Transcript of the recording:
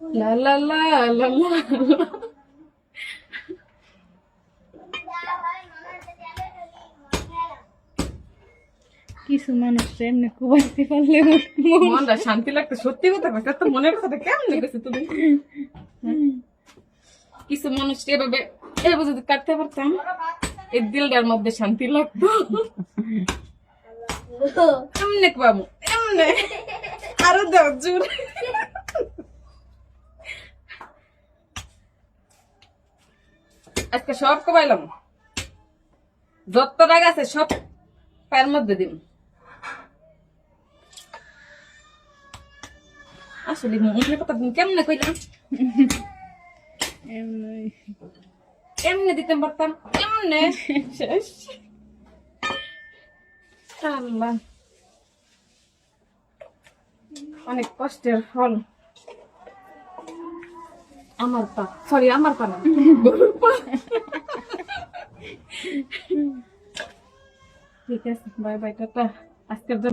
লা লা লা লা লা। কিছু মানুষ এমনি কুবাইতে পারলে মনটা শান্তি লাগতো, সত্যি কথা কইতে তো মনের কথাটা কেমন লেগেছে তুমি? কিছু মানুষ এভাবে এভাবে যদি কাটতে পারতাম, এই দিলটার মধ্যে শান্তি লাগতো। এমনে বাবু, এমনে আরো দাও জোর। আজকে সব কমাইলাম, যত রাগ আছে সব পায়ের মধ্যে দিন। আসলে মনের কথা কেমনে কইলাম, এমনি এমনি দিতে পারতাম, এমনে শেষ। আল্লাহ, অনেক কষ্টের ফল। আমার পা, সরি আমার পা না, গরুর পা। ঠিক আছে, বাই বাই, টাটা। আজকের জন্য